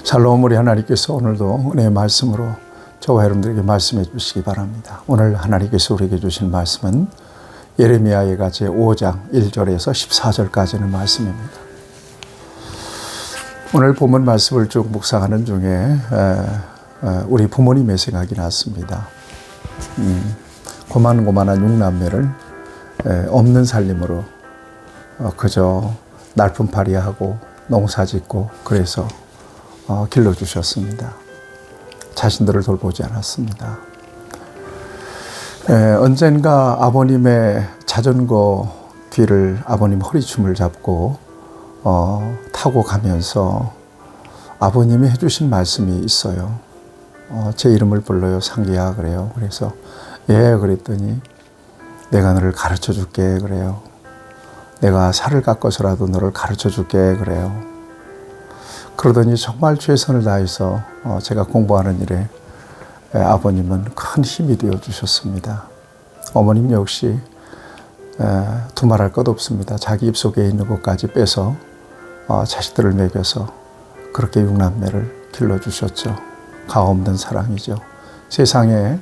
샬롬, 우리 하나님께서 오늘도 은혜의 말씀으로 저와 여러분들에게 말씀해 주시기 바랍니다. 오늘 하나님께서 우리에게 주신 말씀은 예레미야가 제5장 1절에서 14절까지는 말씀입니다. 오늘 본문 말씀을 쭉 묵상하는 중에 우리 부모님의 생각이 났습니다. 고만고만한 6남매를 없는 살림으로 그저 날품팔이하고 농사짓고 그래서 길러주셨습니다. 자신들을 돌보지 않았습니다. 언젠가 아버님의 자전거 뒤를 아버님 허리춤을 잡고 타고 가면서 아버님이 해주신 말씀이 있어요. 제 이름을 불러요. 상기야 그래요. 그래서 예 그랬더니 내가 너를 가르쳐 줄게 그래요. 내가 살을 깎아서라도 너를 가르쳐 줄게 그래요. 그러더니 정말 최선을 다해서 제가 공부하는 일에 아버님은 큰 힘이 되어 주셨습니다. 어머님 역시 두말할 것 없습니다. 자기 입속에 있는 것까지 빼서 자식들을 먹여서 그렇게 6남매를 길러주셨죠. 가없는 사랑이죠. 세상에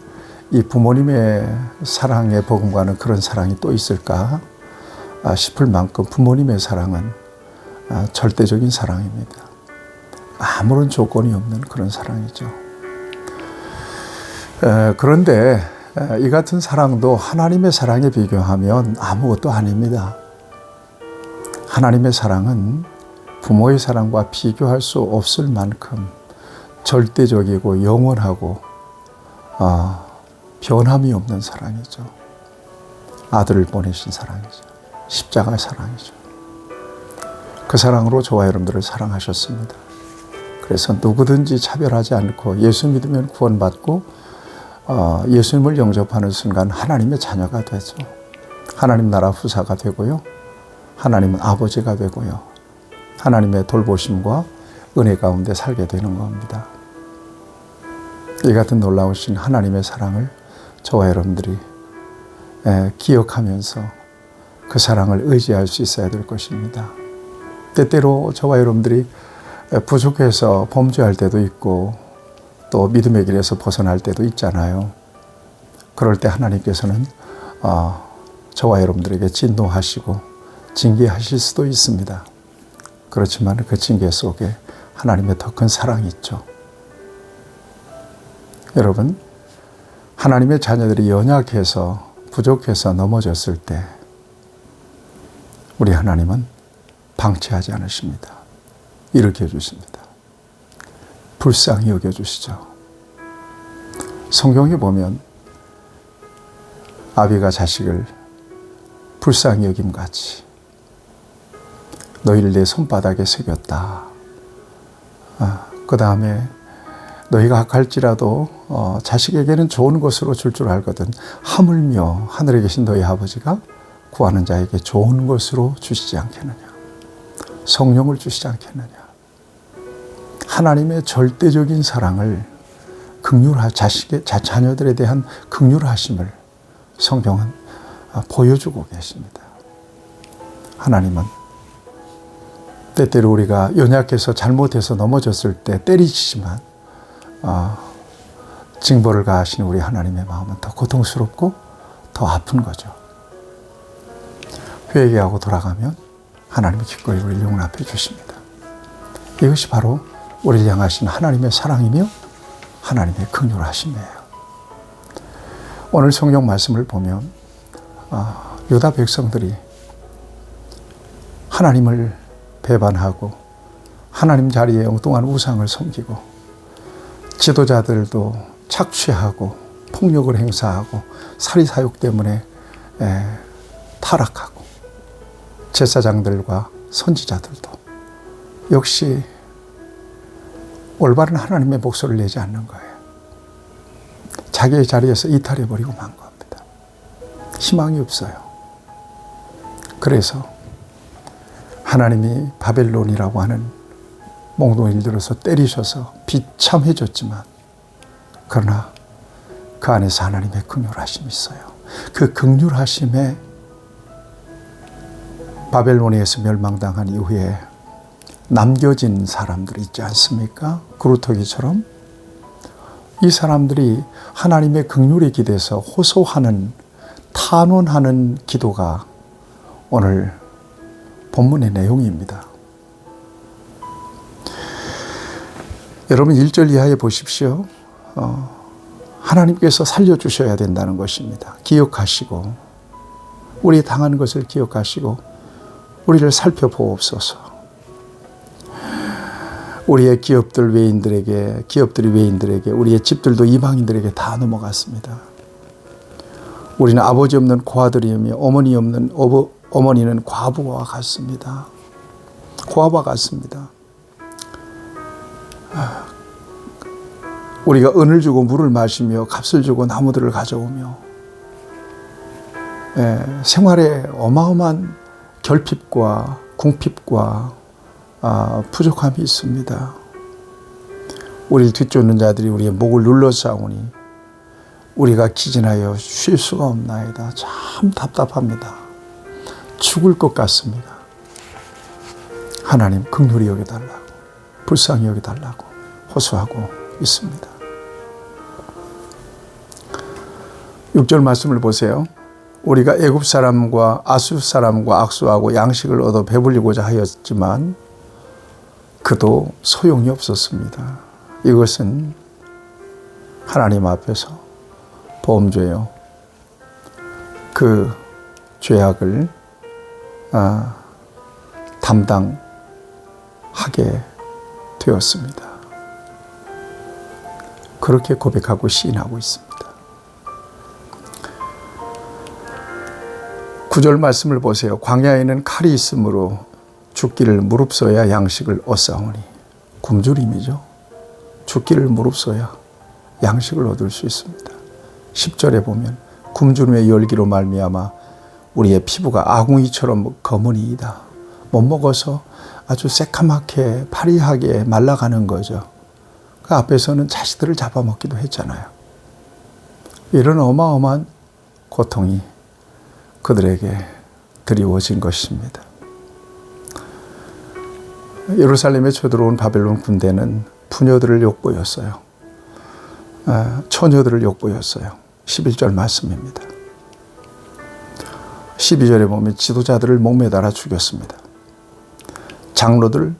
이 부모님의 사랑의 복음과는 그런 사랑이 또 있을까 싶을 만큼 부모님의 사랑은 절대적인 사랑입니다. 아무런 조건이 없는 그런 사랑이죠. 그런데 이 같은 사랑도 하나님의 사랑에 비교하면 아무것도 아닙니다. 하나님의 사랑은 부모의 사랑과 비교할 수 없을 만큼 절대적이고 영원하고 변함이 없는 사랑이죠. 아들을 보내신 사랑이죠. 십자가의 사랑이죠. 그 사랑으로 저와 여러분들을 사랑하셨습니다. 그래서 누구든지 차별하지 않고 예수 믿으면 구원받고 예수님을 영접하는 순간 하나님의 자녀가 되죠. 하나님 나라 후사가 되고요. 하나님은 아버지가 되고요. 하나님의 돌보심과 은혜 가운데 살게 되는 겁니다. 이 같은 놀라우신 하나님의 사랑을 저와 여러분들이 기억하면서 그 사랑을 의지할 수 있어야 될 것입니다. 때때로 저와 여러분들이 부족해서 범죄할 때도 있고 또 믿음의 길에서 벗어날 때도 있잖아요. 그럴 때 하나님께서는 저와 여러분들에게 진노하시고 징계하실 수도 있습니다. 그렇지만 그 징계 속에 하나님의 더 큰 사랑이 있죠. 여러분, 하나님의 자녀들이 연약해서 부족해서 넘어졌을 때 우리 하나님은 방치하지 않으십니다. 일으켜 주십니다. 불쌍히 여겨 주시죠. 성경에 보면 아비가 자식을 불쌍히 여김같이 너희를 내 손바닥에 새겼다. 그 다음에 너희가 악할지라도 자식에게는 좋은 것으로 줄 줄 알거든 하물며 하늘에 계신 너희 아버지가 구하는 자에게 좋은 것으로 주시지 않겠느냐. 성령을 주시지 않겠느냐. 하나님의 절대적인 사랑을 자녀들에 대한 긍휼하심을 성경은 보여주고 계십니다. 하나님은 때때로 우리가 연약해서 잘못해서 넘어졌을 때 때리시지만 징벌을 가하시는 우리 하나님의 마음은 더 고통스럽고 더 아픈 거죠. 회개하고 돌아가면 하나님이 기꺼이 우리를 용납해 주십니다. 이것이 바로 우리를 향하신 하나님의 사랑이며 하나님의 긍휼하심이에요. 오늘 성경 말씀을 보면 유다 백성들이 하나님을 배반하고 하나님 자리에 엉뚱한 우상을 섬기고 지도자들도 착취하고 폭력을 행사하고 사리사욕 때문에 타락하고 제사장들과 선지자들도 역시 올바른 하나님의 목소리를 내지 않는 거예요. 자기의 자리에서 이탈해버리고 만 겁니다. 희망이 없어요. 그래서 하나님이 바벨론이라고 하는 몽둥이를 들어서 때리셔서 비참해 줬지만 그러나 그 안에서 하나님의 긍휼하심이 있어요. 그 긍휼하심에 바벨론에서 멸망당한 이후에 남겨진 사람들 있지 않습니까? 그루터기처럼 이 사람들이 하나님의 긍휼에 기대서 호소하는, 탄원하는 기도가 오늘 본문의 내용입니다. 여러분 1절 이하에 보십시오. 하나님께서 살려주셔야 된다는 것입니다. 기억하시고, 우리 당한 것을 기억하시고 우리를 살펴보옵소서. 우리의 기업들이 외인들에게, 우리의 집들도 이방인들에게 다 넘어갔습니다. 우리는 아버지 없는 고아들이며 어머니는 과부와 같습니다. 고아와 같습니다. 우리가 은을 주고 물을 마시며 값을 주고 나무들을 가져오며 생활에 어마어마한 결핍과 궁핍과 부족함이 있습니다. 우리를 뒤쫓는 자들이 우리의 목을 눌러싸우니 우리가 기진하여 쉴 수가 없나이다. 참 답답합니다. 죽을 것 같습니다. 하나님 긍휼히 여겨달라고, 불쌍히 여겨달라고 호소하고 있습니다. 6절 말씀을 보세요. 우리가 애굽 사람과 아수 사람과 악수하고 양식을 얻어 배불리고자 하였지만 그도 소용이 없었습니다. 이것은 하나님 앞에서 범죄요. 그 죄악을 담당하게 되었습니다. 그렇게 고백하고 시인하고 있습니다. 9절 말씀을 보세요. 광야에는 칼이 있으므로 죽기를 무릅써야 양식을 얻사오니. 굶주림이죠. 죽기를 무릅써야 양식을 얻을 수 있습니다. 10절에 보면 굶주림의 열기로 말미암아 우리의 피부가 아궁이처럼 검으니이다. 못 먹어서 아주 새카맣게 파리하게 말라가는 거죠. 그 앞에서는 자식들을 잡아먹기도 했잖아요. 이런 어마어마한 고통이 그들에게 드리워진 것입니다. 예루살렘에 쳐들어온 바벨론 군대는 부녀들을 욕보였어요. 처녀들을 욕보였어요. 11절 말씀입니다. 12절에 보면 지도자들을 목매달아 죽였습니다. 장로들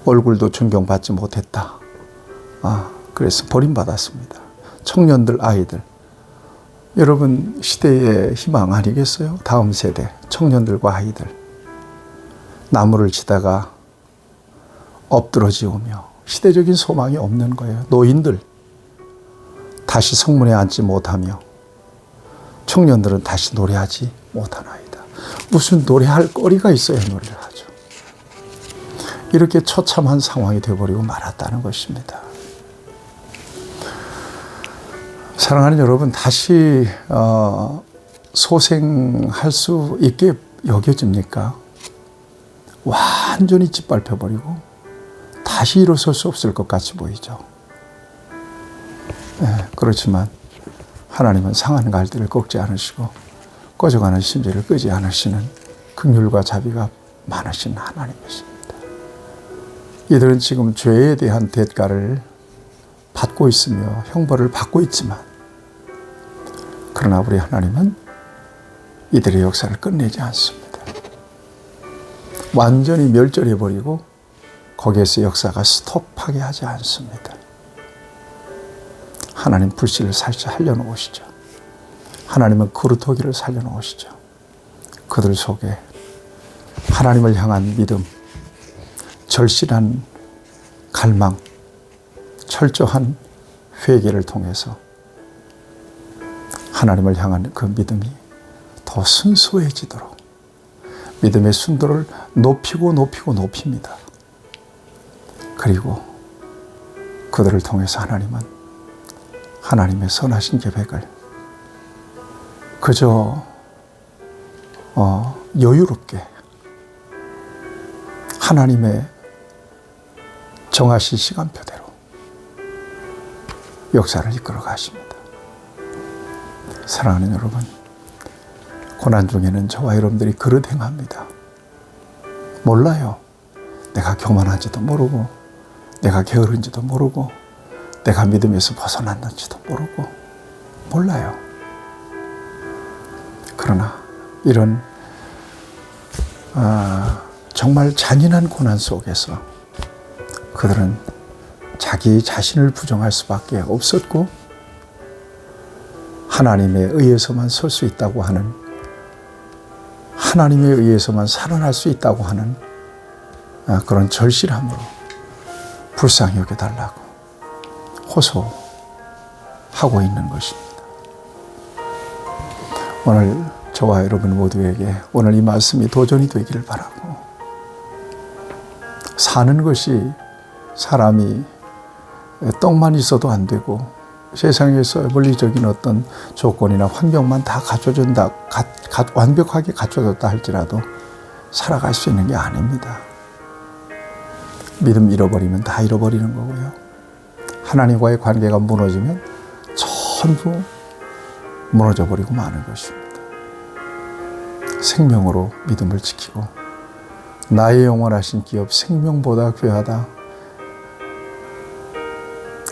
얼굴도 존경받지 못했다. 그래서 버림받았습니다. 청년들, 아이들. 여러분 시대의 희망 아니겠어요? 다음 세대 청년들과 아이들. 나무를 치다가 엎드러지우며 시대적인 소망이 없는 거예요. 노인들 다시 성문에 앉지 못하며 청년들은 다시 노래하지 못하나이다. 무슨 노래할 거리가 있어야 노래를 하죠. 이렇게 처참한 상황이 되어버리고 말았다는 것입니다. 사랑하는 여러분, 다시 소생할 수 있게 여겨집니까? 완전히 짓밟혀버리고 다시 일어설 수 없을 것 같이 보이죠. 그렇지만 하나님은 상한 갈대를 꺾지 않으시고 꺼져가는 심지를 끄지 않으시는 긍휼과 자비가 많으신 하나님이십니다. 이들은 지금 죄에 대한 대가를 받고 있으며 형벌을 받고 있지만, 그러나 우리 하나님은 이들의 역사를 끝내지 않습니다. 완전히 멸절해버리고 거기에서 역사가 스톱하게 하지 않습니다. 하나님 불씨를 살려놓으시죠. 하나님은 그루터기를 살려놓으시죠. 그들 속에 하나님을 향한 믿음, 절실한 갈망, 철저한 회개를 통해서 하나님을 향한 그 믿음이 더 순수해지도록 믿음의 순도를 높입니다. 그리고 그들을 통해서 하나님은 하나님의 선하신 계획을 그저 여유롭게 하나님의 정하신 시간표대로 역사를 이끌어 가십니다. 사랑하는 여러분, 고난 중에는 저와 여러분들이 그릇 행합니다. 몰라요. 내가 교만한지도 모르고, 내가 게으른지도 모르고, 내가 믿음에서 벗어났는지도 모르고, 몰라요. 그러나 이런 정말 잔인한 고난 속에서 그들은 자기 자신을 부정할 수밖에 없었고, 하나님에 의해서만 설 수 있다고 하는, 하나님에 의해서만 살아날 수 있다고 하는 그런 절실함으로 불쌍히 여겨달라고 호소하고 있는 것입니다. 오늘 저와 여러분 모두에게 오늘 이 말씀이 도전이 되기를 바라고, 사는 것이 사람이 떡만 있어도 안 되고 세상에서 물리적인 어떤 조건이나 환경만 다 갖춰준다, 완벽하게 갖춰졌다 할지라도 살아갈 수 있는 게 아닙니다. 믿음 잃어버리면 다 잃어버리는 거고요. 하나님과의 관계가 무너지면 전부 무너져 버리고 마는 것입니다. 생명으로 믿음을 지키고 나의 영원하신 기업 생명보다 귀하다,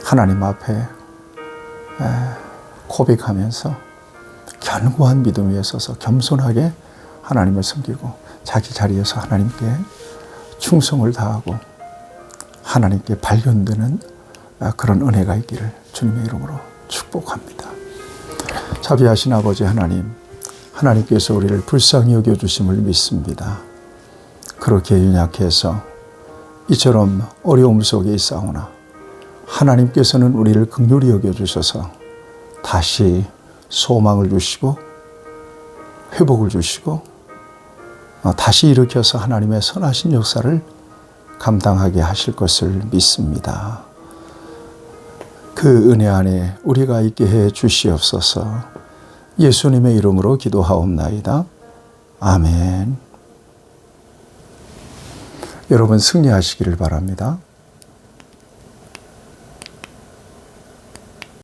하나님 앞에 고백하면서 견고한 믿음 위에 서서 겸손하게 하나님을 섬기고 자기 자리에서 하나님께 충성을 다하고 하나님께 발견되는 그런 은혜가 있기를 주님의 이름으로 축복합니다. 자비하신 아버지 하나님, 하나님께서 우리를 불쌍히 여겨주심을 믿습니다. 그렇게 연약해서 이처럼 어려움 속에 있사오나 하나님께서는 우리를 긍휼히 여겨주셔서 다시 소망을 주시고 회복을 주시고 다시 일으켜서 하나님의 선하신 역사를 감당하게 하실 것을 믿습니다. 그 은혜 안에 우리가 있게 해 주시옵소서. 예수님의 이름으로 기도하옵나이다. 아멘. 여러분 승리하시기를 바랍니다.